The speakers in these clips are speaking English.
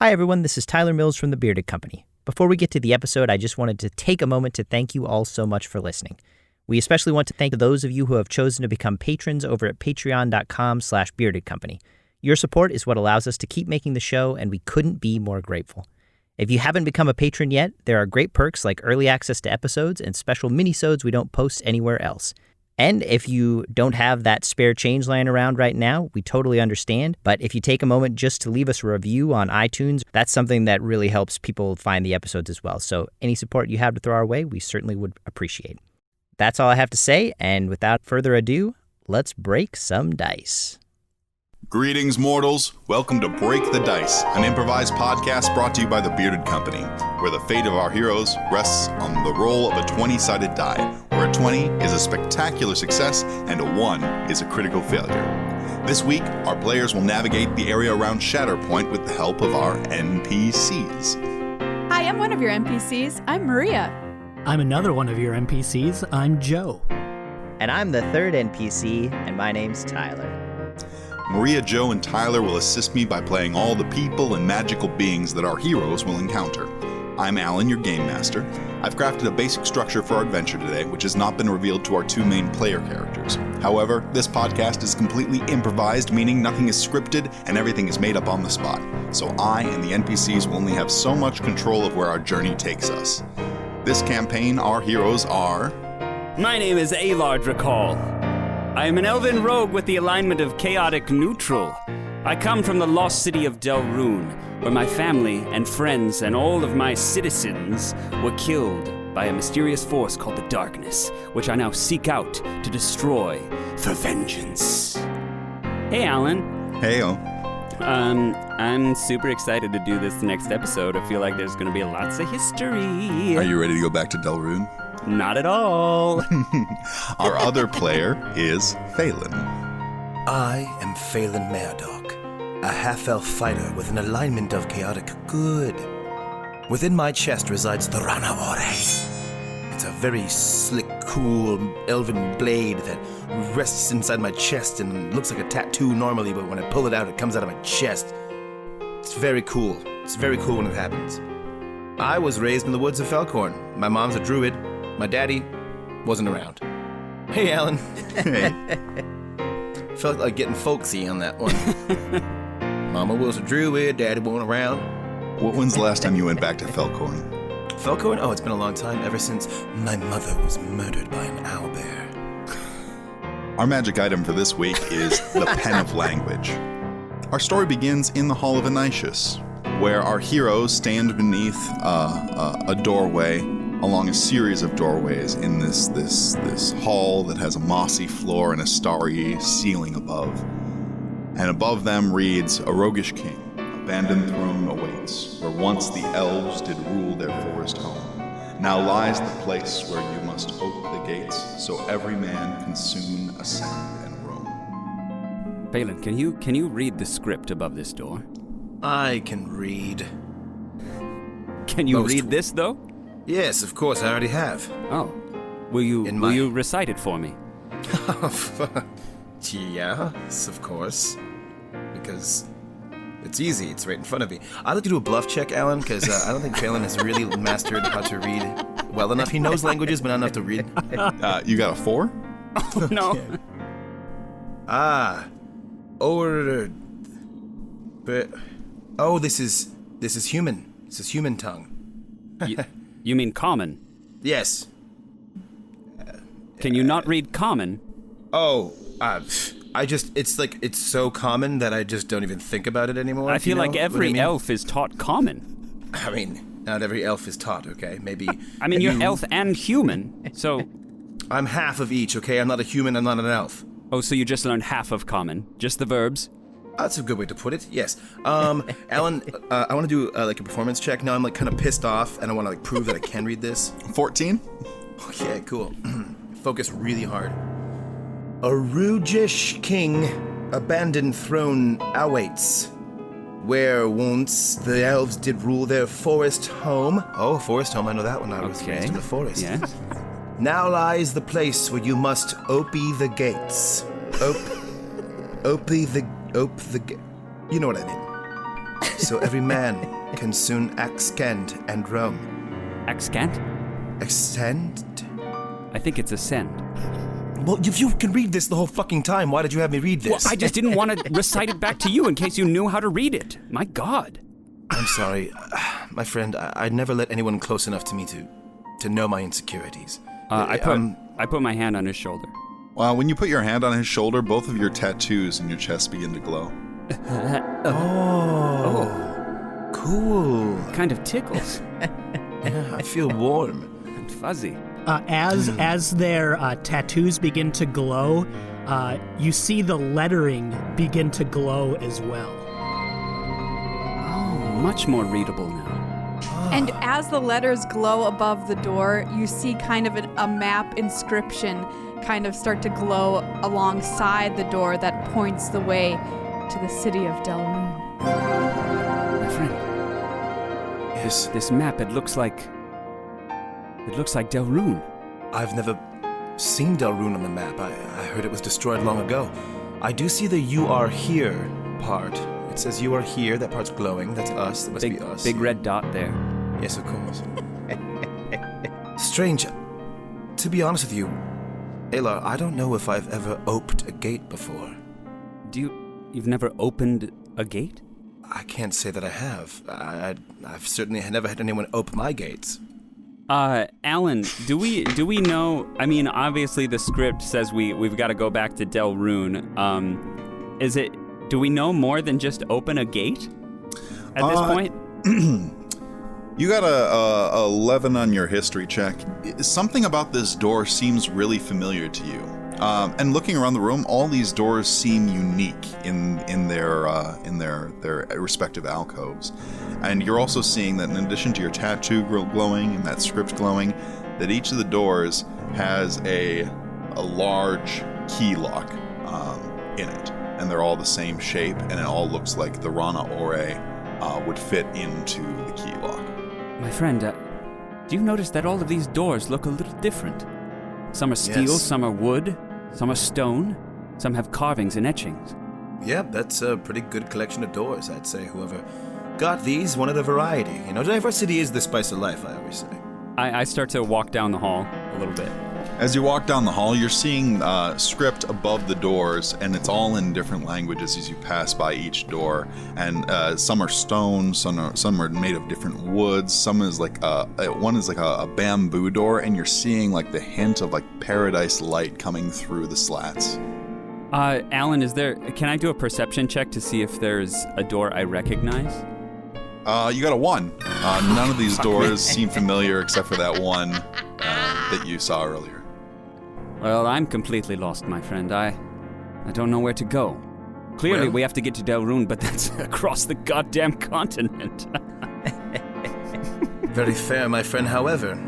Hi everyone, this is Tyler Mills from The Bearded Company. Before we get to the episode, I just wanted to take a moment to thank you all so much for listening. We especially want to thank those of you who have chosen to become patrons over at patreon.com/beardedcompany. Your support is what allows us to keep making the show, and we couldn't be more grateful. If you haven't become a patron yet, there are great perks like early access to episodes and special minisodes we don't post anywhere else. And if you don't have that spare change lying around right now, we totally understand. But if you take a moment just to leave us a review on iTunes, that's something that really helps people find the episodes as well. So any support you have to throw our way, we certainly would appreciate. That's all I have to say. And without further ado, let's break some dice. Greetings, mortals. Welcome to Break the Dice, an improvised podcast brought to you by The Bearded Company, where the fate of our heroes rests on the roll of a 20-sided die, where a 20 is a spectacular success and a 1 is a critical failure. This week, our players will navigate the area around Shatterpoint with the help of our NPCs. Hi, I'm one of your NPCs. I'm Maria. I'm another one of your NPCs. I'm Joe. And I'm the third NPC, and my name's Tyler. Maria, Joe, and Tyler will assist me by playing all the people and magical beings that our heroes will encounter. I'm Alan, your game master. I've crafted a basic structure for our adventure today, which has not been revealed to our two main player characters. However, this podcast is completely improvised, meaning nothing is scripted and everything is made up on the spot. So I and the NPCs will only have so much control of where our journey takes us. This campaign, our heroes are... My name is Ælar Drakal. I am an elven rogue with the alignment of chaotic neutral. I come from the lost city of Delrune, where my family and friends and all of my citizens were killed by a mysterious force called the Darkness, which I now seek out to destroy for vengeance. Hey, Alan. Heyo. I'm super excited to do this next episode. I feel like there's going to be lots of history. Are you ready to go back to Delrune? Not at all. Our other player is Phaelan. I am Phaelan Maerdock, a half-elf fighter with an alignment of chaotic good. Within my chest resides the Ranaore. It's a very slick, cool, elven blade that rests inside my chest and looks like a tattoo normally, but when I pull it out, it comes out of my chest. It's very cool. It's very cool when it happens. I was raised in the woods of Felcorn. My mom's a druid. My daddy wasn't around. Hey, Alan. Hey. Felt like getting folksy on that one. Mama was a druid, daddy wasn't around. When's the last time you went back to Felcorn? Felcorn? Oh, it's been a long time, ever since my mother was murdered by an owlbear. Our magic item for this week is the Pen of Language. Our story begins in the Hall of Venaishus, where our heroes stand beneath a doorway along a series of doorways in this hall that has a mossy floor and a starry ceiling above. And above them reads, "A roguish king, abandoned throne awaits, where once the elves did rule their forest home. Now lies the place where you must ope the gates, so every man can soon ascend and roam." Phaelan, can you read the script above this door? I can read. Can you read this, though? Yes, of course, I already have. Oh. Will you recite it for me? Yes, of course. Because it's easy, it's right in front of me. I'd like to do a bluff check, Alan, because I don't think Phaelan has really mastered how to read well enough. He knows languages, but not enough to read. You got a 4? Oh, no. Ordered. But this is human. This is human tongue. You mean common? Yes. Can you not read common? It's so common that I just don't even think about it anymore. I feel like every elf is taught common. I mean, not every elf is taught, okay? Maybe. I mean, you're elf and human, so. I'm half of each, okay? I'm not a human, I'm not an elf. Oh, so you just learned half of common? Just the verbs? That's a good way to put it, yes. Alan, I want to do a performance check. Now I'm kind of pissed off, and I want to prove that I can read this. 14? Okay, cool. Focus really hard. A roguish king, abandoned throne awaits, where once the elves did rule their forest home. Oh, forest home, I know that one. I was raised in the forest. Yes. Now lies the place where you must ope the gates. Ope the gate. You know what I mean. so every man can soon extend and roam. Extant? Extend? I think it's ascend. Well, if you can read this the whole fucking time, why did you have me read this? Well, I just didn't want to recite it back to you in case you knew how to read it. My God. I'm sorry. My friend, I'd never let anyone close enough to me to know my insecurities. I put my hand on his shoulder. When you put your hand on his shoulder, both of your tattoos in your chest begin to glow. Oh. Cool. Kind of tickles. Yeah, I feel warm. And fuzzy. As their tattoos begin to glow, you see the lettering begin to glow as well. Oh, much more readable now. And as the letters glow above the door, you see kind of a map inscription kind of start to glow alongside the door that points the way to the city of Delrune. My friend. Yes. This map, it looks like Delrune. I've never seen Delrune on the map. I heard it was destroyed long ago. I do see the "you are here" part. It says "you are here." That part's glowing. That's us. That must be us. Big red dot there. Yes, of course. Strange. To be honest with you, Ælar, I don't know if I've ever opened a gate before. You've never opened a gate? I can't say that I have. I've certainly never had anyone open my gates. Alan, do we know? I mean, obviously the script says we've got to go back to Delrune. Do we know more than just open a gate at this point? You got a 11 on your history check. Something about this door seems really familiar to you. And looking around the room, all these doors seem unique in their respective alcoves. And you're also seeing that in addition to your tattoo glowing and that script glowing, that each of the doors has a large key lock in it, and they're all the same shape, and it all looks like the Rana Ore would fit into the key lock. My friend, do you notice that all of these doors look a little different? Some are steel, Yes. some are wood, some are stone, some have carvings and etchings. Yeah, that's a pretty good collection of doors, I'd say. Whoever got these wanted a variety. You know, diversity is the spice of life, I always say. I start to walk down the hall a little bit. As you walk down the hall, you're seeing script above the doors, and it's all in different languages as you pass by each door. And some are stone, some are made of different woods. Some is like one is like a bamboo door, and you're seeing like the hint of like paradise light coming through the slats. Alan, can I do a perception check to see if there's a door I recognize? You got a 1. None of these doors seem familiar except for that one that you saw earlier. Well, I'm completely lost, my friend. I don't know where to go. Clearly, we have to get to Delrune, but that's across the goddamn continent. Very fair, my friend. However,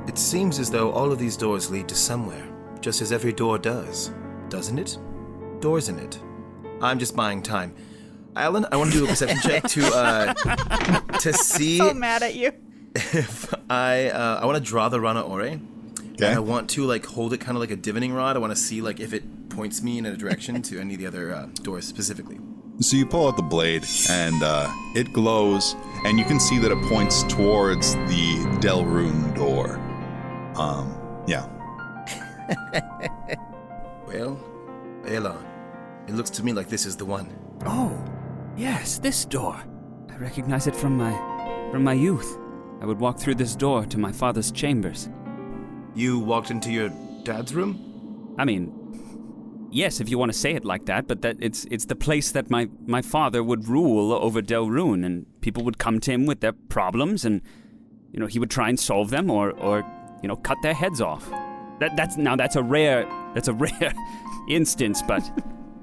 it seems as though all of these doors lead to somewhere, just as every door does. Doesn't it? Doors in it. I'm just buying time. Alan, I want to do a perception check to see So mad at you. if I want to draw the Rana Ore. Okay. And I want to like hold it kind of like a divining rod. I want to see like if it points me in a direction to any of the other doors specifically. So you pull out the blade, and it glows, and you can see that it points towards the Delrune door. Yeah. Well, Ælar, it looks to me like this is the one. Oh, yes, this door. I recognize it from my youth. I would walk through this door to my father's chambers. You walked into your dad's room? I mean, yes, if you want to say it like that, but that it's the place that my father would rule over Delrune, and people would come to him with their problems, and he would try and solve them, or cut their heads off. That's a rare instance, but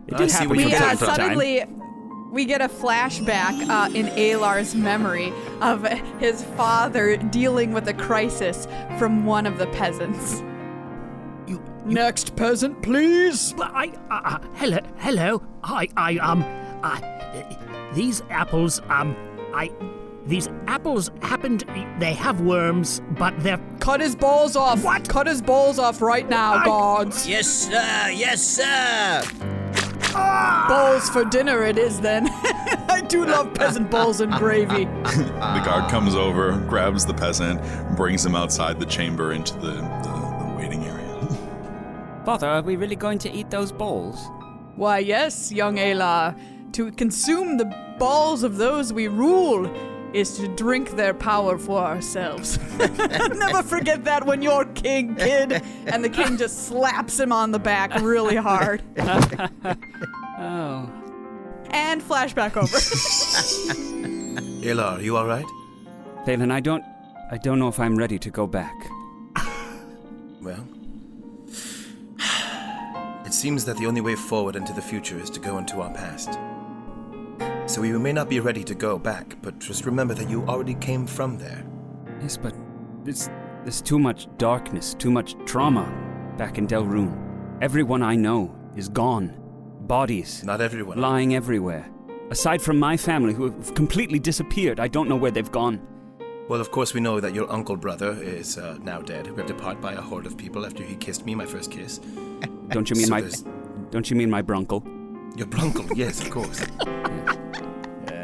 it did happen from time to time. Suddenly, we get a flashback in Ælar's memory of his father dealing with a crisis from one of the peasants. Next peasant, please. Hello. These apples, these apples happened, they have worms, but they're... Cut his balls off. What? Cut his balls off right now, gods. Yes, sir. Yes, sir. Balls for dinner it is then. I do love peasant balls and gravy. The guard comes over, grabs the peasant, brings him outside the chamber into the waiting area. Father, are we really going to eat those balls? Why, yes, young Ælar. To consume the balls of those we rule is to drink their power for ourselves. Never forget that when you're king, kid. And the king just slaps him on the back really hard. Oh. And flashback over. Ælar, you all right? Phaelan, I don't know if I'm ready to go back. Well, it seems that the only way forward into the future is to go into our past. So we may not be ready to go back, but just remember that you already came from there. Yes, but there's too much darkness, too much trauma back in Delrune. Everyone I know is gone. Bodies. Not everyone. Lying everywhere. Aside from my family, who have completely disappeared. I don't know where they've gone. Well, of course we know that your uncle brother is now dead, ripped apart by a horde of people after he kissed me, my first kiss. Don't you mean my brunkle? Your brunkle, yes, of course.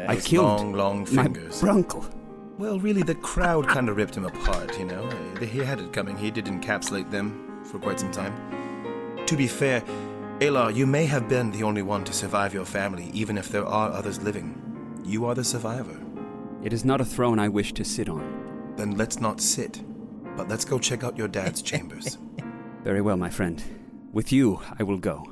I killed long fingers. my brunkle. Well, really, the crowd kind of ripped him apart, you know. He had it coming. He did encapsulate them for quite some time. To be fair, Ælar, you may have been the only one to survive your family, even if there are others living. You are the survivor. It is not a throne I wish to sit on. Then let's not sit, but let's go check out your dad's chambers. Very well, my friend. With you, I will go.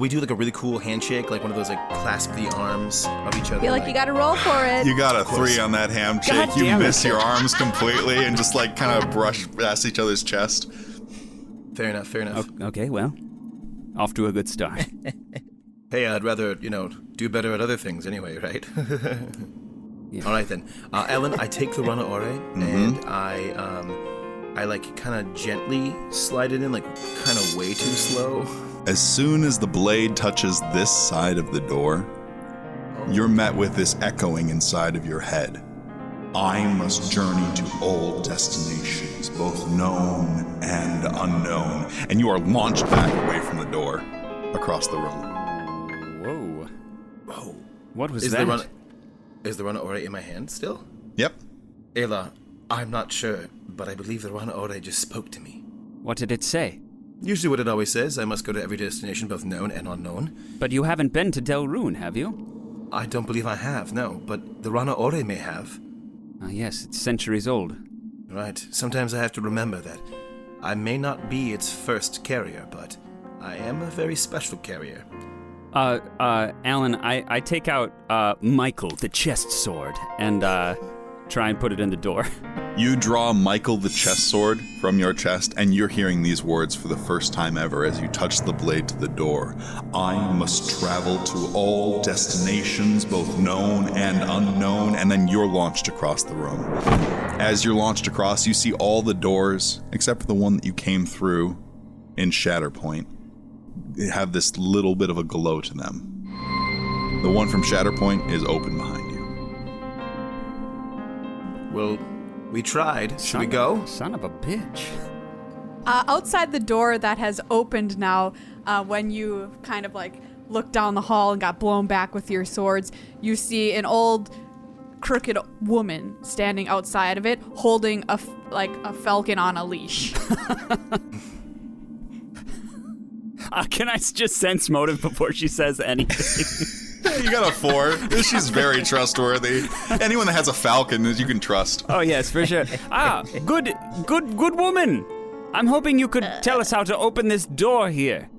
We do like a really cool handshake, like one of those like clasp the arms of each other. I feel like you gotta roll for it. You got a 3 on that handshake. God You damn it. miss your arms completely and just like kind of brush past each other's chest. Fair enough. Okay, well, off to a good start. Hey, I'd rather, do better at other things anyway, right? Yeah. All right then. Ellen, I take the Rana Ore and I like kind of gently slide it in, like kind of way too slow. As soon as the blade touches this side of the door, you're met with this echoing inside of your head. I must journey to all destinations, both known and unknown. And you are launched back away from the door, across the room. Whoa. What was that? Is the Rana Ore in my hand still? Yep. Ælar, I'm not sure, but I believe the Rana Ore just spoke to me. What did it say? Usually what it always says, I must go to every destination, both known and unknown. But you haven't been to Delrune, have you? I don't believe I have, no, but the Rana Ore may have. Ah, yes, it's centuries old. Right, sometimes I have to remember that. I may not be its first carrier, but I am a very special carrier. Alan, I take out, Michael, the chest sword, and, try and put it in the door. You draw Michael the chest sword from your chest, and you're hearing these words for the first time ever as you touch the blade to the door. I must travel to all destinations, both known and unknown, and then you're launched across the room. As you're launched across, you see all the doors, except for the one that you came through in Shatterpoint, have this little bit of a glow to them. The one from Shatterpoint is open behind you. Well, we tried. Should we go? Son of a bitch. Outside the door that has opened now, when you kind of like looked down the hall and got blown back with your swords, you see an old crooked woman standing outside of it holding a falcon on a leash. Can I just sense motive before she says anything? You got a 4. She's very trustworthy. Anyone that has a falcon, you can trust. Oh, yes, for sure. Good woman. I'm hoping you could tell us how to open this door here.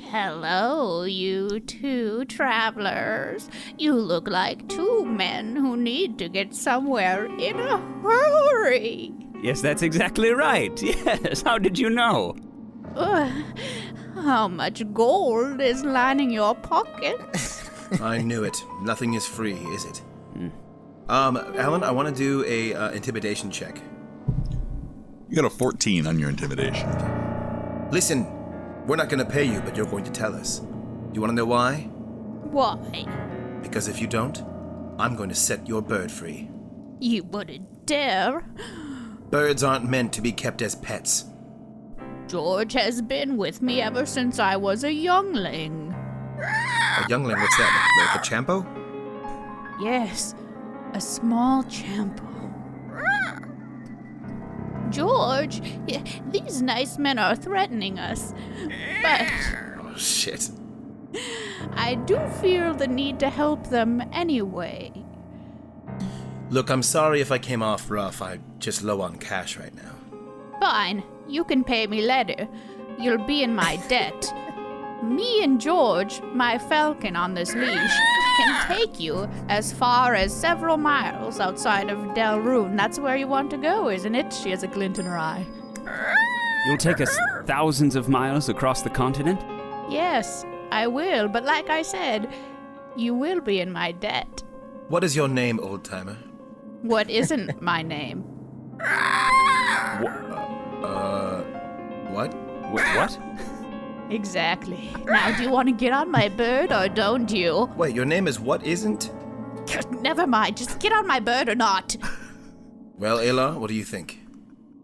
Hello, you two travelers. You look like 2 men who need to get somewhere in a hurry. Yes, that's exactly right. Yes, how did you know? How much gold is lining your pockets? I knew it. Nothing is free, is it? Alan, I want to do a intimidation check. You got a 14 on your intimidation. Listen, we're not going to pay you, but you're going to tell us. You want to know why? Why? Because if you don't, I'm going to set your bird free. You wouldn't dare. Birds aren't meant to be kept as pets. George has been with me ever since I was a youngling. A youngling, what's that? Like a champo? Yes, a small champo. George, these nice men are threatening us, but Oh, shit. I do feel the need to help them anyway. Look, I'm sorry if I came off rough. I'm just low on cash right now. Fine, you can pay me later. You'll be in my debt. Me and George, my falcon on this leash, can take you as far as several miles outside of Delrune. That's where you want to go, isn't it? She has a glint in her eye. You'll take us thousands of miles across the continent? Yes, I will, but like I said, you will be in my debt. What is your name, old-timer? What isn't my name? What? What? Exactly. Now, do you want to get on my bird or don't you? Wait, your name is what isn't? Never mind, just get on my bird or not. Well, Ælar, what do you think?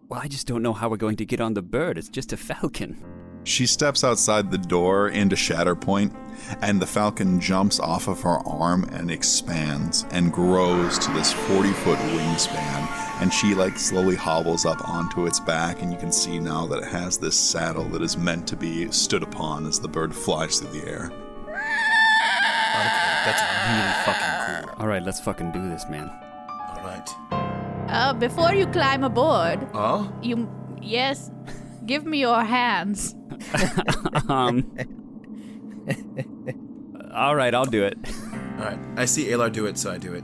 Well, I just don't know how we're going to get on the bird. It's just a falcon. She steps outside the door into Shatterpoint, and the falcon jumps off of her arm and expands and grows to this 40-foot wingspan. And she slowly hobbles up onto its back, and you can see now that it has this saddle that is meant to be stood upon as the bird flies through the air. Okay, that's really fucking cool. All right, let's fucking do this, man. All right. Before you climb aboard, Oh? yes, give me your hands. All right, I'll do it. All right. I see Ælar do it, so I do it.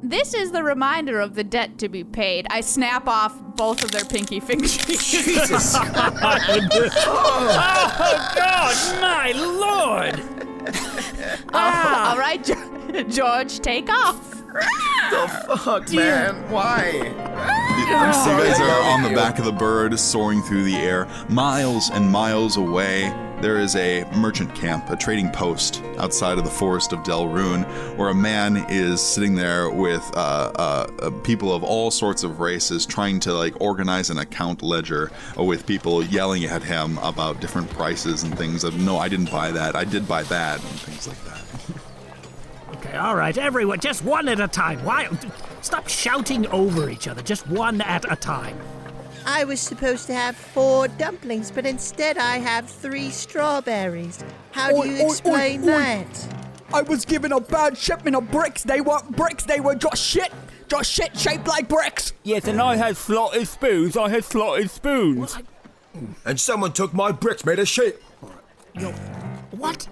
This is the reminder of the debt to be paid. I snap off both of their pinky fingers. Jesus. Oh, God, my lord! All right, George, take off. The fuck, man? Why? So you guys are on the back of the bird, soaring through the air. Miles and miles away, there is a merchant camp, a trading post outside of the forest of Delrune, where a man is sitting there with people of all sorts of races, trying to organize an account ledger with people yelling at him about different prices and things. No, I didn't buy that. I did buy that, and things like that. Okay, all right, everyone, just one at a time. Why? Stop shouting over each other, just one at a time. I was supposed to have 4 dumplings, but instead I have 3 strawberries. How do you explain that? I was given a bad shipment of bricks. They weren't bricks, they were just shit shaped like bricks. Yes, and I had slotted spoons. And someone took my bricks made of shit. What?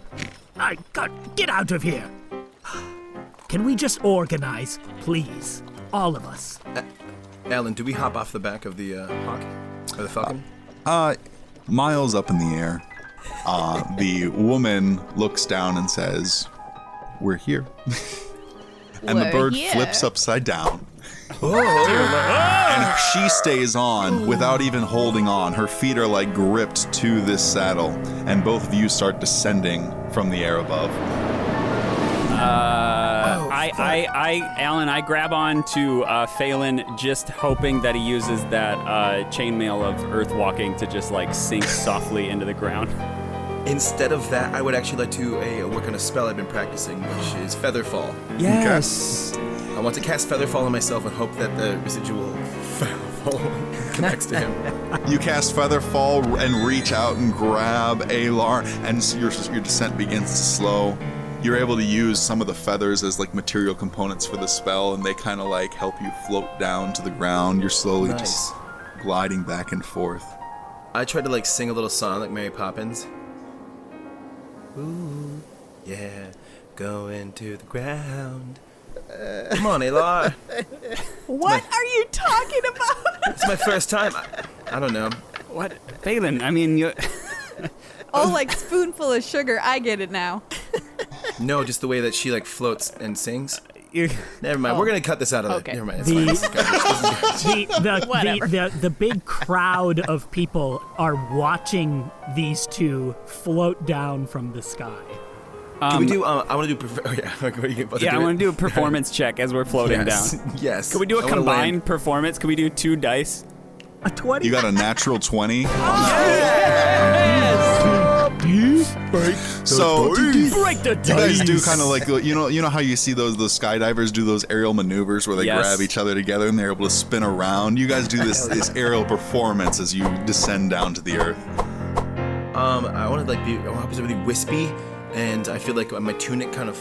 God, get out of here. Can we just organize, please? All of us. Alan, do we hop off the back of the hawk? Or the falcon? Miles up in the air, the woman looks down and says, "We're here." And the bird flips upside down. And she stays on without even holding on. Her feet are gripped to this saddle, and both of you start descending from the air above. Alan, I grab on to Phaelan, just hoping that he uses that chainmail of earth walking to just sink softly into the ground. Instead of that, I would actually like to work on a spell I've been practicing, which is Featherfall. Yes. I want to cast Featherfall on myself and hope that the residual Featherfall connects to him. You cast Featherfall and reach out and grab Ælar, and your descent begins to slow. You're able to use some of the feathers as material components for the spell, and they kind of help you float down to the ground. You're slowly just gliding back and forth. I tried to sing a little song like Mary Poppins. Ooh, yeah, going to the ground. Come on, Ælar. What are you talking about? It's my first time. I don't know. What? Phaelan, I mean, you... Spoonful of sugar. I get it now. No, just the way that she floats and sings. Never mind. We're gonna cut this out of it. Never mind. It's fine. The big crowd of people are watching these two float down from the sky. Can we do? I want to do. I want to do a performance check as we're floating down. Yes. Can we do a combined performance? Can we do 2 dice? A 20. You got a natural 20. Yes! So Break the you guys do kind of like, you know how you see those skydivers do those aerial maneuvers where they grab each other together and they're able to spin around. You guys do this aerial performance as you descend down to the earth. I want to be really wispy, and I feel like my tunic kind of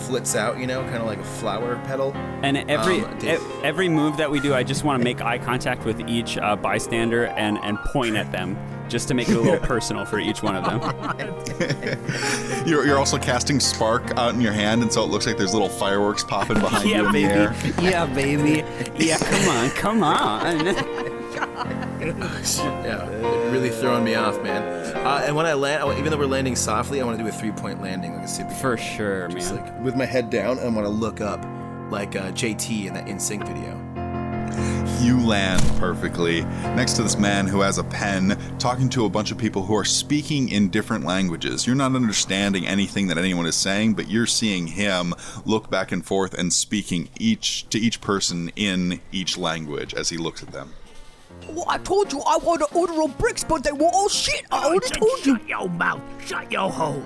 flits out, kind of like a flower petal. And every move that we do, I just want to make eye contact with each bystander and point at them, just to make it a little personal for each one of them. You're also casting spark out in your hand, and so it looks like there's little fireworks popping behind you in the air. Yeah, baby. Yeah, come on. Yeah, it's really throwing me off, man. And when I land, even though we're landing softly, I want to do a 3-point landing like a superhero. For sure, Just man. like with my head down, and I want to look up like JT in that NSYNC video. You land perfectly next to this man who has a pen, talking to a bunch of people who are speaking in different languages. You're not understanding anything that anyone is saying, but you're seeing him look back and forth and speaking to each person in each language as he looks at them. Well, I told you I wanted to order on bricks, but they were all shit. I already told you. Shut your mouth. Shut your hole.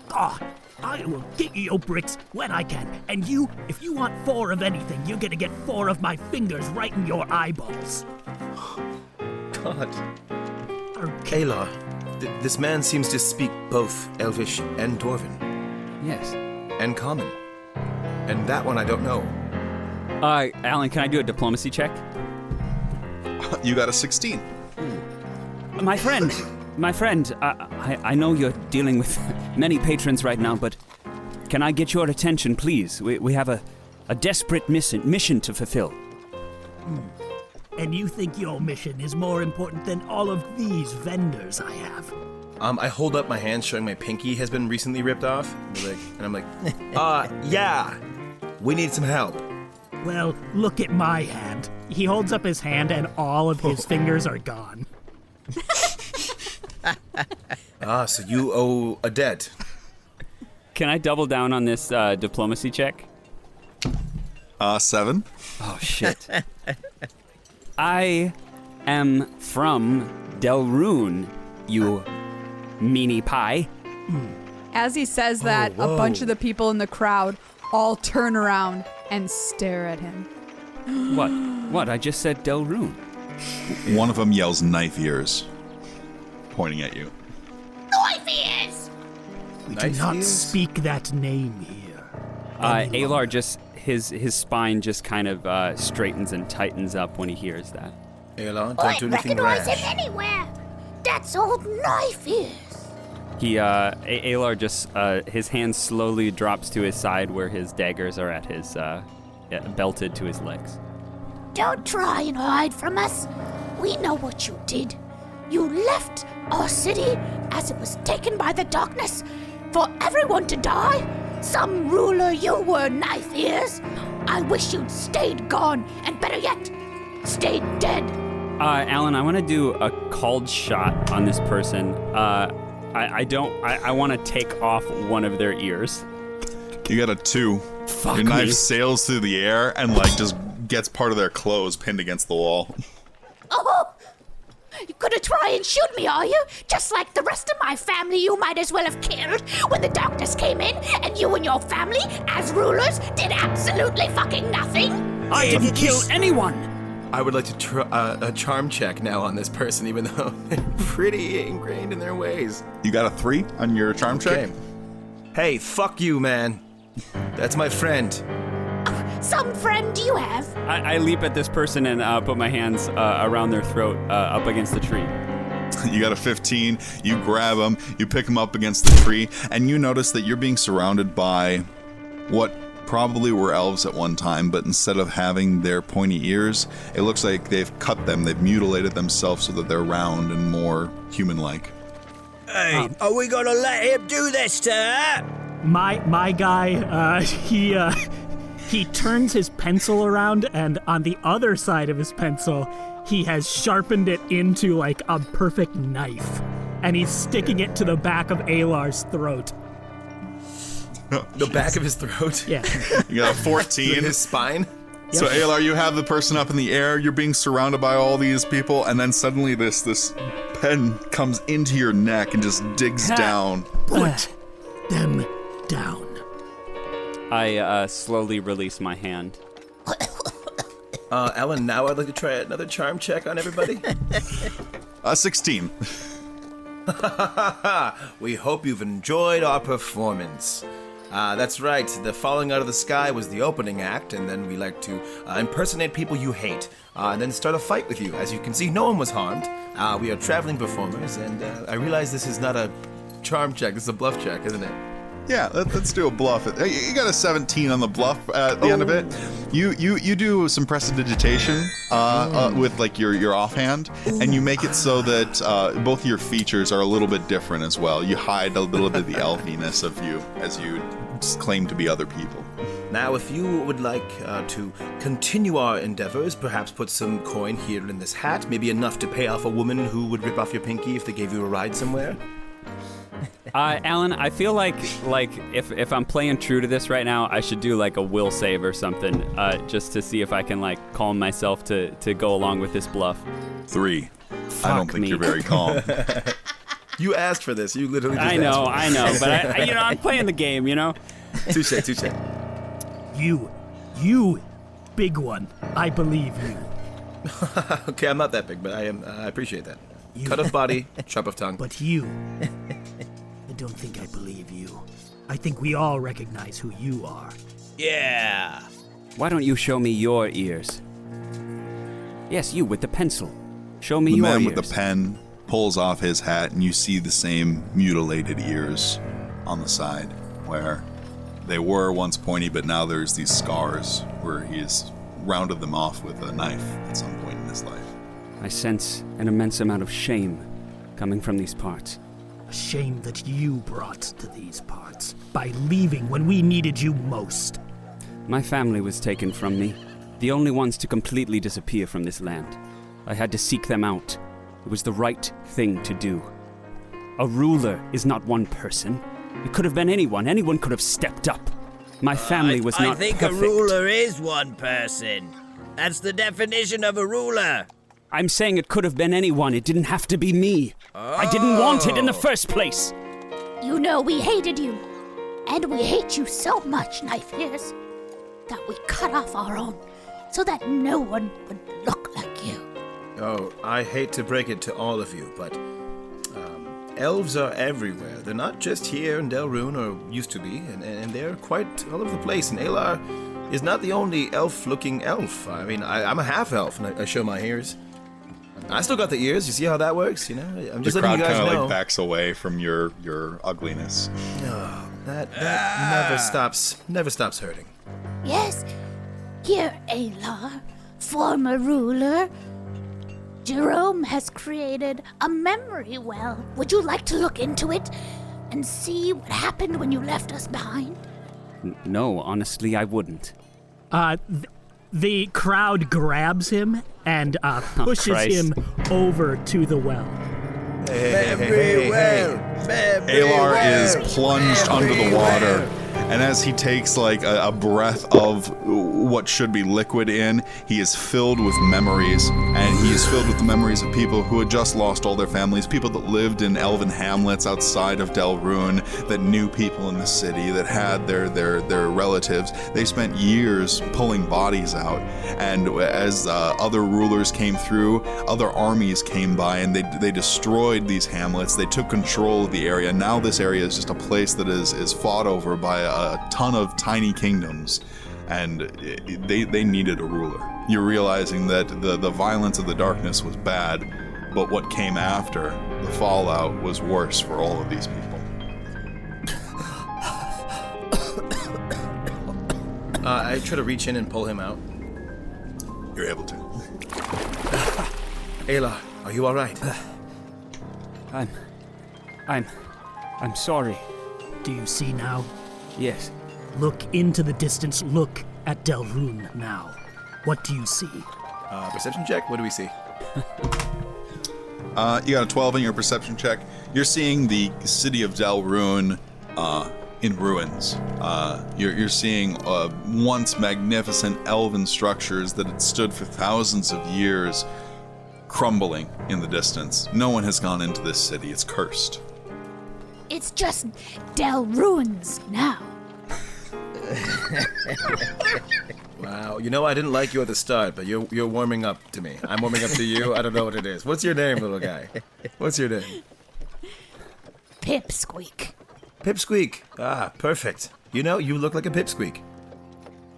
God, I will get you your bricks when I can. And you, if you want 4 of anything, you're gonna get 4 of my fingers right in your eyeballs. God. Okay. Ælar, this man seems to speak both Elvish and Dwarven. Yes. And Common. And that one I don't know. Alan, can I do a diplomacy check? You got a 16. My friend, I know you're dealing with many patrons right now, but can I get your attention, please? We have a desperate mission to fulfill. And you think your mission is more important than all of these vendors I have? I hold up my hand showing my pinky has been recently ripped off. And I'm like, yeah, we need some help. Well, look at my hand. He holds up his hand and all of his fingers are gone. So you owe a debt. Can I double down on this diplomacy check? 7. Oh, shit. I am from Delrune, you meanie pie. As he says that, a bunch of the people in the crowd all turn around and stare at him. What? I just said Delrune. One of them yells knife ears, pointing at you. Knife ears! We do not speak that name here. Ælar just, his spine just kind of straightens and tightens up when he hears that. Ælar, I don't do anything recognize rash. him anywhere. That's old Knife Ears. Ælar just, his hand slowly drops to his side where his daggers are at his, belted to his legs. Don't try and hide from us. We know what you did. You left our city as it was taken by the darkness for everyone to die. Some ruler you were, Knife Ears. I wish you'd stayed gone, and better yet, stayed dead. Alan, I want to do a called shot on this person. I want to take off one of their ears. You got a 2. Fuck Your me. knife sails through the air and just gets part of their clothes pinned against the wall. Oh! You're gonna try and shoot me, are you? Just like the rest of my family you might as well have killed when the darkness came in and you and your family, as rulers, did absolutely fucking nothing? I didn't kill anyone! I would like to a charm check now on this person, even though they're pretty ingrained in their ways. You got a 3 on your charm check? Hey, fuck you, man. That's my friend. Some friend you have? I leap at this person and put my hands around their throat up against the tree. You got a 15. You grab them, you pick them up against the tree, and you notice that you're being surrounded by what probably were elves at one time, but instead of having their pointy ears, it looks like they've cut them, they've mutilated themselves so that they're round and more human-like. Hey, are we gonna let him do this to her? My guy, he turns his pencil around, and on the other side of his pencil, he has sharpened it into like a perfect knife, and he's sticking it to the back of Ælar's throat. The back of his throat? Yeah. You got a 14. His spine? So Ælar, you have the person up in the air, you're being surrounded by all these people, and then suddenly this pen comes into your neck and just digs down. Put them down. I slowly release my hand. Alan, now I'd like to try another charm check on everybody. 16. We hope you've enjoyed our performance. That's right, the falling out of the sky was the opening act, and then we like to impersonate people you hate, and then start a fight with you. As you can see, no one was harmed. We are traveling performers, and I realize this is not a charm check, this is a bluff check, isn't it? Yeah, let's do a bluff. You got a 17 on the bluff at the end of it. You do some prestidigitation with like your offhand, and you make it so that both of your features are a little bit different as well. You hide a little bit of the elfiness of you as you claim to be other people. Now, if you would like to continue our endeavors, perhaps put some coin here in this hat, maybe enough to pay off a woman who would rip off your pinky if they gave you a ride somewhere. Alan, I feel like if I'm playing true to this right now, I should do like a will save or something, just to see if I can like calm myself to go along with this bluff. 3. I don't think you're very calm. You asked for this. You literally just I know, but I'm playing the game, Touche. You, big one. I believe you. Okay, I'm not that big, but I appreciate that. Cut of body, chop of tongue. But you, I don't think I believe you. I think we all recognize who you are. Yeah. Why don't you show me your ears? Yes, you with the pencil. Show me your ears. The man with the pen pulls off his hat, and you see the same mutilated ears on the side, where they were once pointy, but now there's these scars where he has rounded them off with a knife at some point in his life. I sense an immense amount of shame coming from these parts. A shame that you brought to these parts by leaving when we needed you most. My family was taken from me, the only ones to completely disappear from this land. I had to seek them out. It was the right thing to do. A ruler is not one person. It could have been anyone. Anyone could have stepped up. My family was not perfect. I think a ruler is one person. That's the definition of a ruler. I'm saying it could have been anyone. It didn't have to be me. I didn't want it in the first place. You know we hated you. And we hate you so much, Knife Ears, that we cut off our own so that no one would look like you. Oh, I hate to break it to all of you, but elves are everywhere. They're not just here in Delrune, or used to be, and they're quite all over the place. And Ælar is not the only elf-looking elf. I mean, I'm a half-elf, and I show my ears. I still got the ears. You see how that works? I'm just letting you guys know. The crowd kind of like backs away from your ugliness. Oh, that never stops hurting. Yes, here, Ælar, former ruler. Jerome has created a memory well. Would you like to look into it and see what happened when you left us behind? No, honestly, I wouldn't. The crowd grabs him and pushes him over to the well. Memory well. Ælar is plunged under the water, and as he takes like a breath of what should be liquid in, he is filled with memories, and he is filled with the memories of people who had just lost all their families, people that lived in elven hamlets outside of Delrune, that knew people in the city, that had their relatives. They spent years pulling bodies out, and as other rulers came through, other armies came by, and they destroyed these hamlets. They took control of the area. Now this area is just a place that is fought over by a ton of tiny kingdoms, and they needed a ruler. You're realizing that the violence of the darkness was bad, but what came after, the fallout, was worse for all of these people. I try to reach in and pull him out. You're able to. Ælar, are you all right? I'm sorry. Do you see now? Yes. Look into the distance. Look at Delrune now. What do you see? Perception check. What do we see? You got a 12 in your perception check. You're seeing the city of Delrune in ruins. You're seeing once magnificent elven structures that had stood for thousands of years crumbling in the distance. No one has gone into this city. It's cursed. It's just Del Ruins now. Wow, I didn't like you at the start, but you're warming up to me. I'm warming up to you. I don't know what it is. What's your name, little guy? What's your name? Pipsqueak. Pipsqueak. Ah, perfect. You look like a pipsqueak.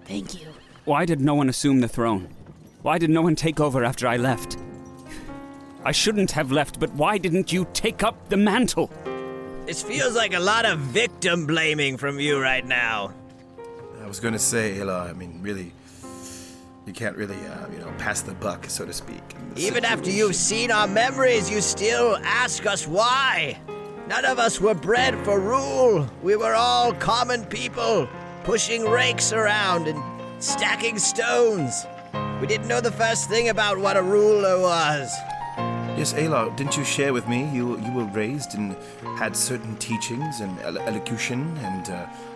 Thank you. Why did no one assume the throne? Why did no one take over after I left? I shouldn't have left, but why didn't you take up the mantle? This feels like a lot of victim blaming from you right now. I was going to say, Ælar, really, you can't really, pass the buck, so to speak. Even after you've seen our memories, you still ask us why. None of us were bred for rule. We were all common people, pushing rakes around and stacking stones. We didn't know the first thing about what a ruler was. Yes, Ælar, didn't you share with me you were raised and had certain teachings and elocution and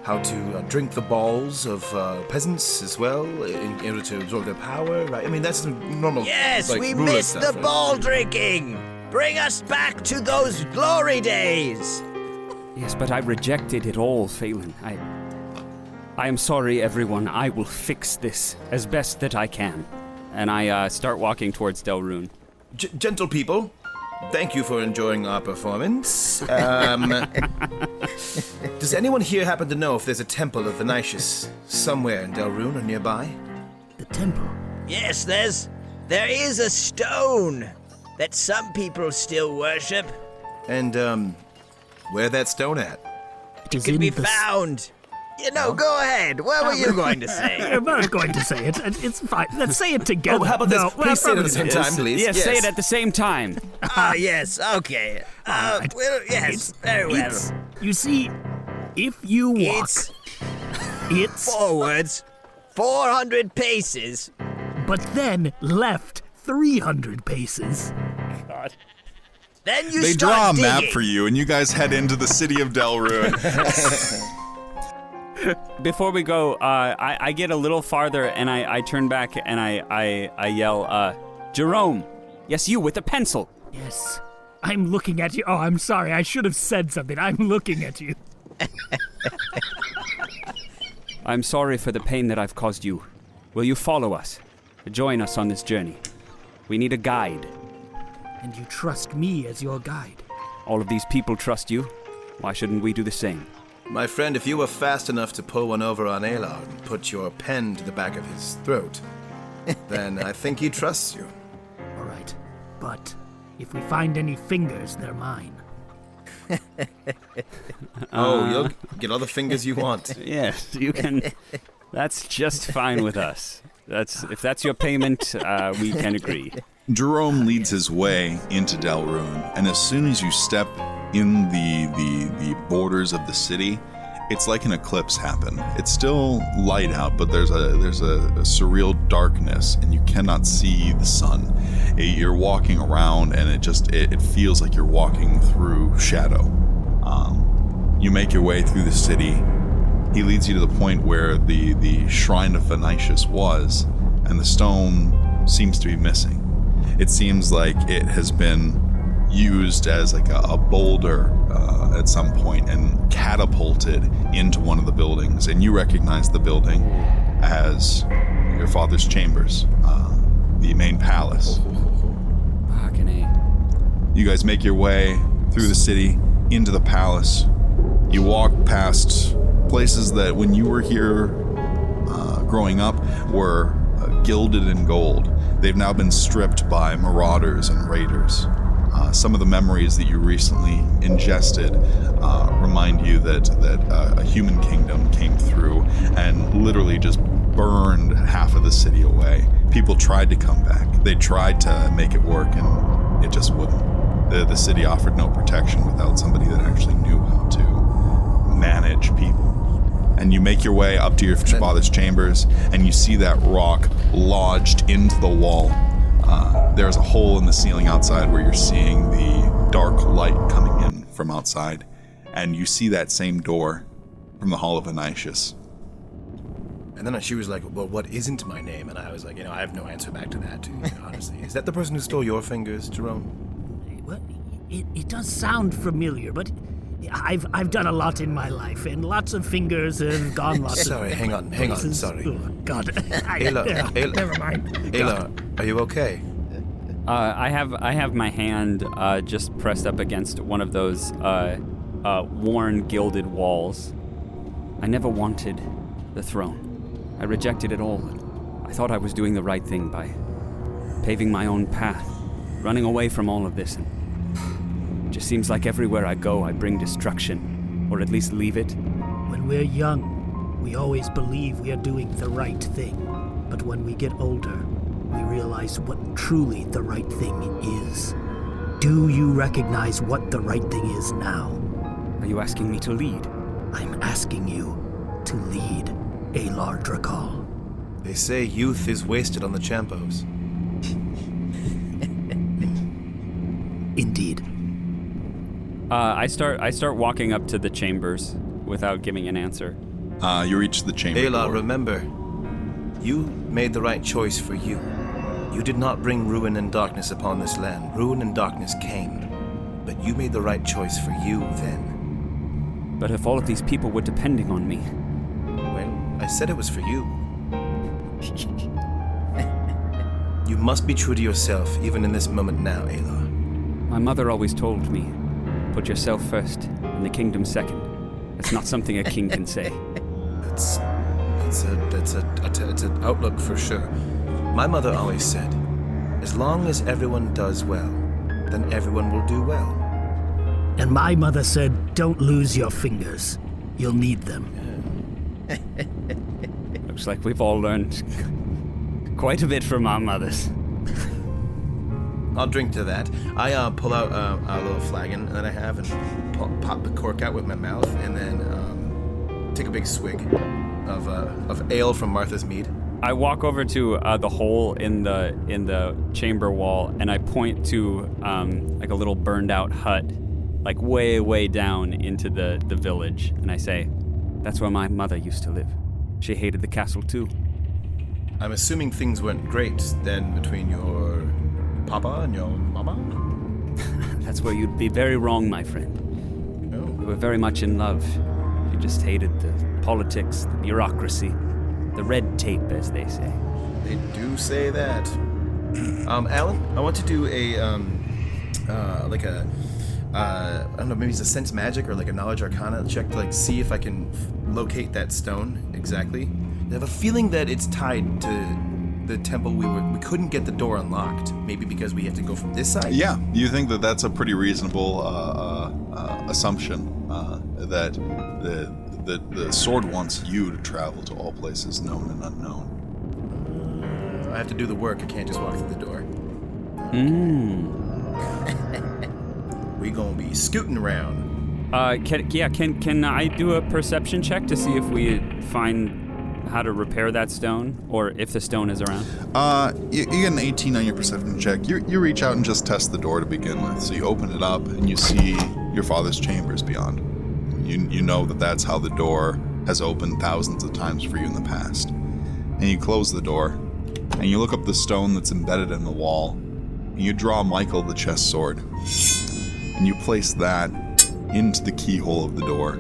how to drink the balls of peasants as well in order to absorb their power, right? That's the normal. Yes, we ruler missed stuff, the ball drinking. Bring us back to those glory days. Yes, but I rejected it all, Phaelan. I am sorry, everyone. I will fix this as best that I can. And I start walking towards Delrune. Gentle people, thank you for enjoying our performance. Does anyone here happen to know if there's a temple of Venaishus somewhere in Delrune or nearby? The temple? Yes, there is a stone that some people still worship. And, where that stone at? It can be found. Go ahead. What were you going to say? I'm not going to say it. It's fine. Let's say it together. Oh, how about this? Please say it at the same time, please. Yes, say it at the same time. Yes, okay. Well, yes, very well. You see, if you walk... It's... Forwards, 400 paces. But then left 300 paces. God. Then you They start draw a digging. map for you, and you guys head into the city of Delrune. Before we go, I get a little farther and I turn back and I yell, Jerome, yes, you with the pencil. Yes, I'm looking at you. Oh, I'm sorry. I should have said something. I'm looking at you. I'm sorry for the pain that I've caused you. Will you follow us? Join us on this journey. We need a guide. And you trust me as your guide? All of these people trust you. Why shouldn't we do the same? My friend, if you were fast enough to pull one over on Ælar and put your pen to the back of his throat, then I think he trusts you. All right, but if we find any fingers, they're mine. You'll get all the fingers you want. Yes, you can. That's just fine with us. If that's your payment, we can agree. Jerome leads his way into Delrune, and as soon as you step in the borders of the city, it's like an eclipse happened. It's still light out, but there's a surreal darkness, and you cannot see the sun. You're walking around, and it feels like you're walking through shadow. You make your way through the city. He leads you to the point where the shrine of Venaishus was, and the stone seems to be missing. It seems like it has been used as like a boulder at some point and catapulted into one of the buildings, and you recognize the building as your father's chambers, the main palace. You guys make your way through the city into the palace. You walk past places that when you were here growing up were gilded in gold. They've now been stripped by marauders and raiders. Some of the memories that you recently ingested remind you that a human kingdom came through and literally just burned half of the city away. People tried to come back. They tried to make it work, and it just wouldn't. The city offered no protection without somebody that actually knew how to manage people. And you make your way up to your father's chambers, and you see that rock lodged into the wall. There's a hole in the ceiling outside where you're seeing the dark light coming in from outside, and you see that same door from the Hall of Venaishus. And then she was like, well, what isn't my name? And I was like, I have no answer back to that, honestly. Is that the person who stole your fingers, Jerome? Well, it does sound familiar, but I've done a lot in my life, and lots of fingers have gone lots Sorry, of hang on, sorry. Oh, God. Aylar, never mind. Aylar, are you okay? I have my hand just pressed up against one of those worn, gilded walls. I never wanted the throne. I rejected it all. I thought I was doing the right thing by paving my own path, running away from all of this. And it just seems like everywhere I go, I bring destruction, or at least leave it. When we're young, we always believe we are doing the right thing. But when we get older, we realize what truly the right thing is. Do you recognize what the right thing is now? Are you asking me to lead? I'm asking you to lead, Ælar Drakal. They say youth is wasted on the Champos. Indeed. I start walking up to the chambers without giving an answer. You reach the chamber Ælar, door. remember, you made the right choice for you. You did not bring ruin and darkness upon this land. Ruin and darkness came. But you made the right choice for you then. But if all of these people were depending on me... Well, I said it was for you. You must be true to yourself, even in this moment now, Ælar. My mother always told me, put yourself first and the kingdom second. That's not something a king can say. It's an outlook for sure. My mother always said, as long as everyone does well, then everyone will do well. And my mother said, don't lose your fingers. You'll need them. Looks like we've all learned quite a bit from our mothers. I'll drink to that. I pull out a little flagon that I have and pop the cork out with my mouth, and then take a big swig of ale from Martha's Mead. I walk over to the hole in the chamber wall, and I point to like a little burned out hut, like way down into the village, and I say, "That's where my mother used to live. She hated the castle too." I'm assuming things went great then between your papa and your mama? That's where you'd be very wrong, my friend. Oh. We were very much in love. She just hated the politics, the bureaucracy, the red tape, as they say. They do say that. Alan, I want to do a I don't know, maybe it's a sense magic or like a knowledge arcana check to like see if I can locate that stone exactly. I have a feeling that it's tied to the temple. We couldn't get the door unlocked. Maybe because we have to go from this side. Yeah, you think that that's a pretty reasonable assumption that the sword wants you to travel to all places known and unknown. I have to do the work. I can't just walk through the door. We gonna be scooting around. Can I do a perception check to see if we find how to repair that stone, or if the stone is around? You get an 18 on your perception check. You reach out and just test the door to begin with. So you open it up and you see your father's chambers beyond. You know that that's how the door has opened thousands of times for you in the past. And you close the door, and you look up the stone that's embedded in the wall, and you draw Michael the chess sword, and you place that into the keyhole of the door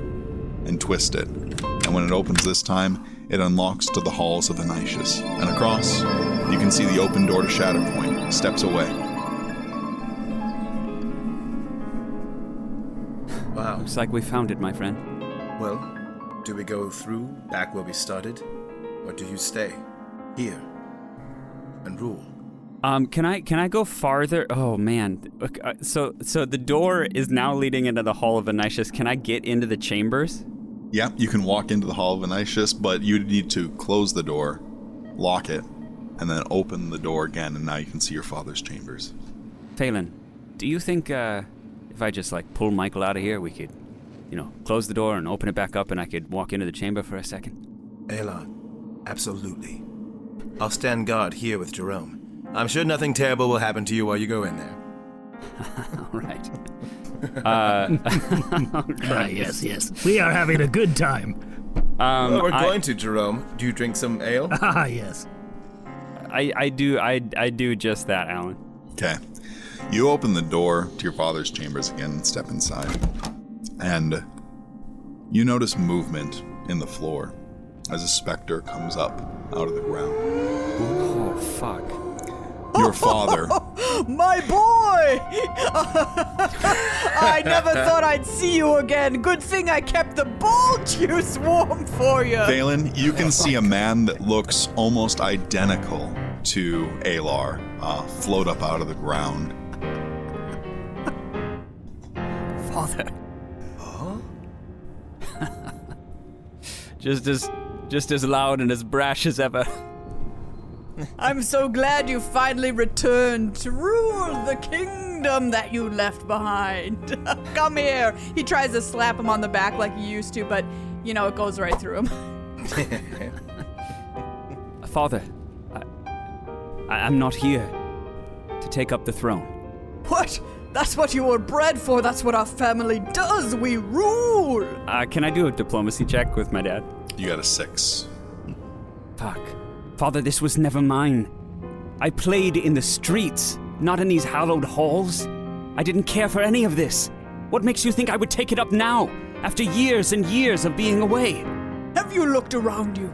and twist it. And when it opens this time, it unlocks to the halls of Venaishus. And across, you can see the open door to Shatterpoint, steps away. Wow. Looks like we found it, my friend. Well, do we go through back where we started, or do you stay here and rule? Can I go farther? Oh man. So the door is now leading into the Hall of Venaishus. Can I get into the chambers? Yeah, you can walk into the Hall of Venaishus, but you need to close the door, lock it, and then open the door again, and now you can see your father's chambers. Phaelan, do you think if I just like pull Michael out of here, we could, close the door and open it back up, and I could walk into the chamber for a second? Ælar, absolutely. I'll stand guard here with Jerome. I'm sure nothing terrible will happen to you while you go in there. All right. Yes. We are having a good time. We're going to, Jerome. Do you drink some ale? Ah, yes. I do just that, Alan. Okay. You open the door to your father's chambers again and step inside. And you notice movement in the floor as a specter comes up out of the ground. Oh, fuck. Your father. My boy! I never thought I'd see you again. Good thing I kept the ball juice warm for you. Phaelan, you can see a man that looks almost identical to Ælar float up out of the ground. Father. Huh? Just as loud and as brash as ever. I'm so glad you finally returned to rule the kingdom that you left behind. Come here. He tries to slap him on the back like he used to, but, you know, it goes right through him. Father, I'm not here to take up the throne. What? That's what you were bred for. That's what our family does. We rule. Can I do a diplomacy check with my dad? You got a 6. Fuck. Father, this was never mine. I played in the streets, not in these hallowed halls. I didn't care for any of this. What makes you think I would take it up now, after years and years of being away? Have you looked around you?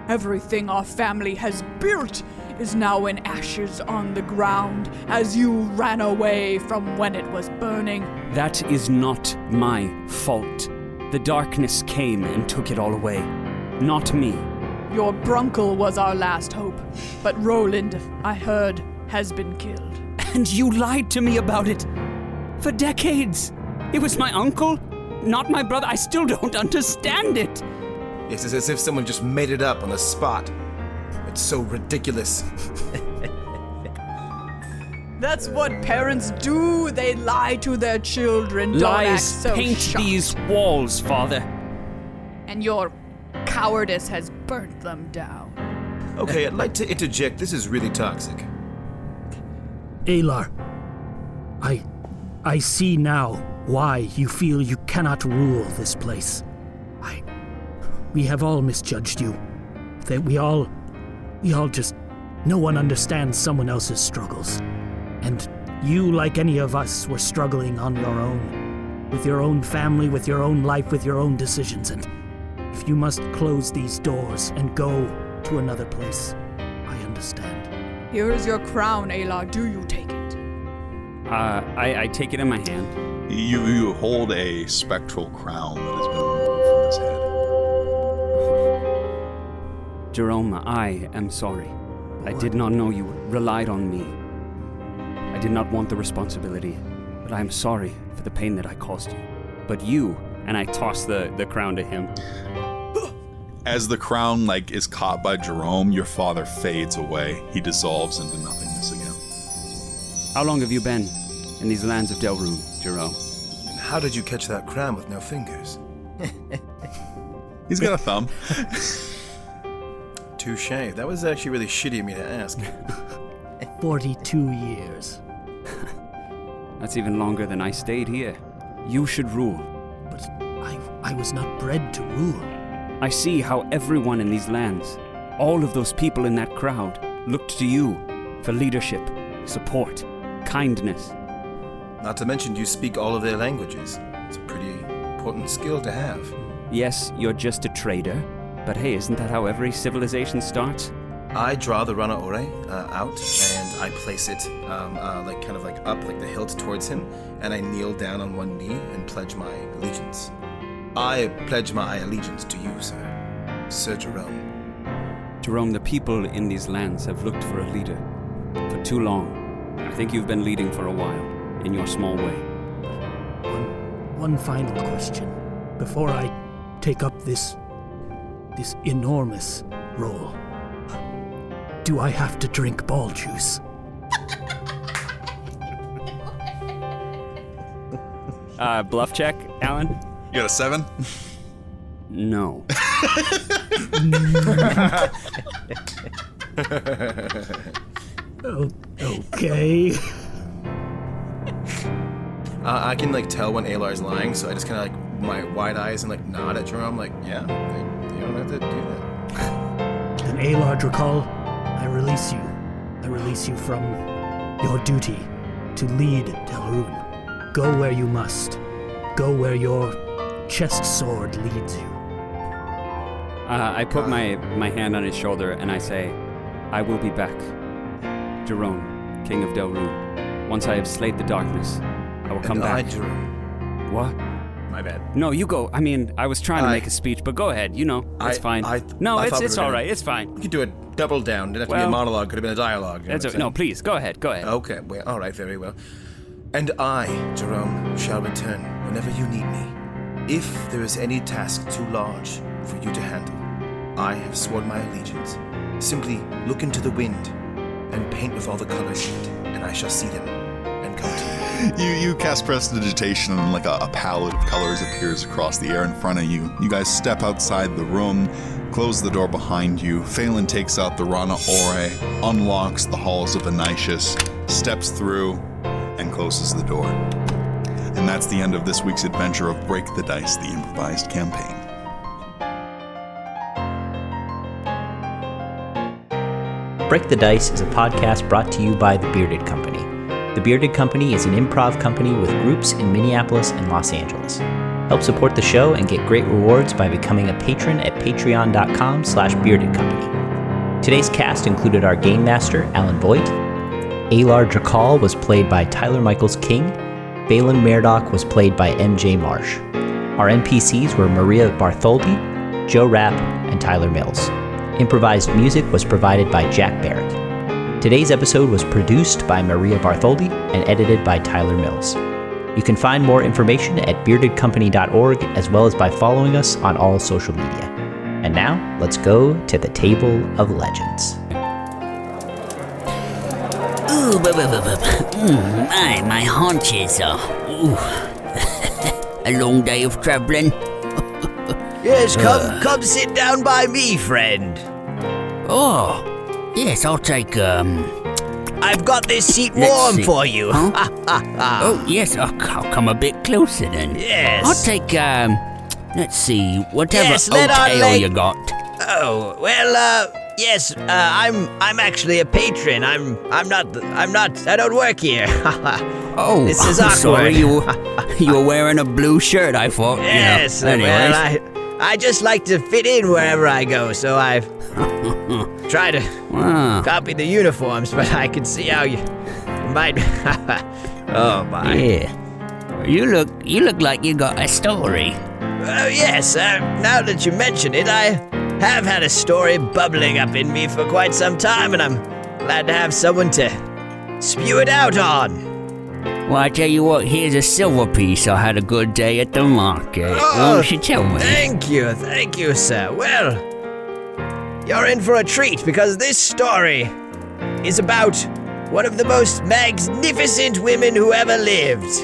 Everything our family has built is now in ashes on the ground as you ran away from when it was burning. That is not my fault. The darkness came and took it all away. Not me. Your Brunkle was our last hope, but Roland, I heard, has been killed. And you lied to me about it. For decades. It was my uncle, not my brother. I still don't understand it. It's as if someone just made it up on the spot. It's so ridiculous. That's what parents do. They lie to their children. Don't Lies act so paint shocked. these walls, Father. And your cowardice has burnt them down. Okay, I'd like to interject. This is really toxic. Ælar, I see now why you feel you cannot rule this place. We have all misjudged you. That we all just, no one understands someone else's struggles. And you, like any of us, were struggling on your own. With your own family, with your own life, with your own decisions. And if you must close these doors and go to another place, I understand. Here is your crown, Ælar. Do you take it? I take it in my hand. You hold a spectral crown that has been removed from his head. Jerome, I am sorry. I did not know you relied on me. I did not want the responsibility, but I am sorry for the pain that I caused you. But you, and I toss the crown to him. As the crown is caught by Jerome, your father fades away. He dissolves into nothingness again. How long have you been in these lands of Delrune, Jerome? And how did you catch that crown with no fingers? He's got a thumb. Touche. That was actually really shitty of me to ask. 42 years. That's even longer than I stayed here. You should rule. But I was not bred to rule. I see how everyone in these lands, all of those people in that crowd, looked to you for leadership, support, kindness. Not to mention you speak all of their languages. It's a pretty important skill to have. Yes, you're just a trader, but hey, isn't that how every civilization starts? I draw the Rana Ore out, and I place it up, like the hilt towards him, and I kneel down on one knee and pledge my allegiance. I pledge my allegiance to you, sir. Sir Jerome. Jerome, the people in these lands have looked for a leader for too long. I think you've been leading for a while, in your small way. One final question. Before I take up this enormous role, do I have to drink ball juice? Bluff check, Alan? You got a 7? No. Okay. I can tell when Ælar's lying, so I just kind of my wide eyes and nod at Jerome, yeah, don't have to do that. Then Ælar Drakal, I release you. I release you from your duty to lead Delrune. Go where you must. Go where your chest sword leads you. I put my hand on his shoulder and I say, I will be back. Jerome, King of Delrune. Once I have slayed the darkness, I will come back. Jerome. What? My bad. No, you go. I mean, I was trying to make a speech, but go ahead. You know, it's fine. It's all right. It's fine. We could do a double down. Didn't have to be a monologue. Could have been a dialogue. No, please, go ahead. Go ahead. Okay, well, all right, very well. And I, Jerome, shall return whenever you need me. If there is any task too large for you to handle, I have sworn my allegiance. Simply look into the wind and paint with all the colors in it, and I shall see them and come to you. You cast prestidigitation and like a palette of colors appears across the air in front of you. You guys step outside the room, close the door behind you. Phaelan takes out the Rana Ore, unlocks the halls of Venaishus, steps through, and closes the door. And that's the end of this week's adventure of Break the Dice, the Improvised Campaign. Break the Dice is a podcast brought to you by The Bearded Company. The Bearded Company is an improv company with groups in Minneapolis and Los Angeles. Help support the show and get great rewards by becoming a patron at patreon.com/beardedcompany. Today's cast included our Game Master, Alan Voigt. Ælar Drakal was played by Tyler Michaels King. Phaelan Maerdock was played by MJ Marsh. Our NPCs were Maria Bartholdi, Joe Rapp, and Tyler Mills. Improvised music was provided by Jack Barrett. Today's episode was produced by Maria Bartholdi and edited by Tyler Mills. You can find more information at beardedcompany.org as well as by following us on all social media. And now, let's go to the Table of Legends. Ooh, my haunches are. A long day of traveling. Yes, come sit down by me, friend. Oh, yes, I'll take, I've got this seat warm for you. Huh? Oh, yes, I'll come a bit closer then. Yes. I'll take, let's see, whatever oat ale you got. Oh, well, yes, I'm actually a patron. I don't work here. Oh, this is I'm awkward. sorry, you were wearing a blue shirt, I thought. Yes, Anyways. well, I just like to fit in wherever I go, so I've tried to copy the uniforms, but I can see how you might. Oh my! Yeah, you look like you got a story. Yes. Now that you mention it, I have had a story bubbling up in me for quite some time, and I'm glad to have someone to spew it out on. Well, I tell you what, here's a silver piece. I had a good day at the market. Why don't you tell me? Thank you, sir. Well, you're in for a treat because this story is about one of the most magnificent women who ever lived,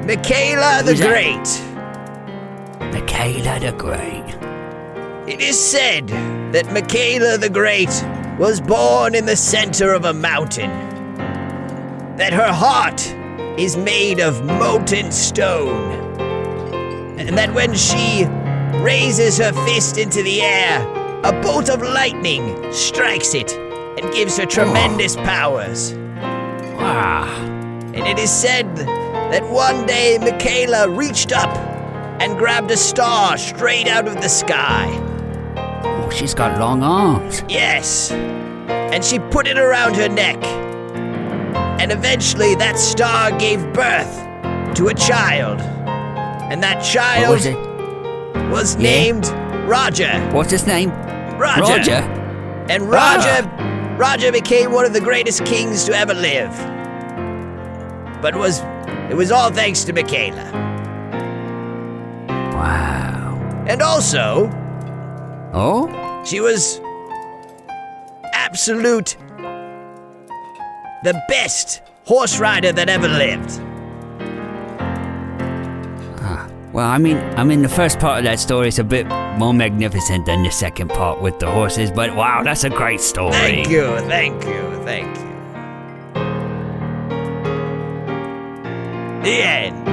Michaela the Great. Michaela the Great. It is said that Michaela the Great was born in the center of a mountain, that her heart is made of molten stone, and that when she raises her fist into the air, a bolt of lightning strikes it and gives her tremendous powers. Wow. And it is said that one day Michaela reached up and grabbed a star straight out of the sky. Oh, she's got long arms. Yes. And she put it around her neck. And eventually that star gave birth to a child. And that child was named Roger. What's his name? Roger. And Roger became one of the greatest kings to ever live. But it was all thanks to Michaela. Wow. And also, she was the best horse rider that ever lived. Well, I mean, the first part of that story is a bit more magnificent than the second part with the horses, but wow, that's a great story. Thank you. The end.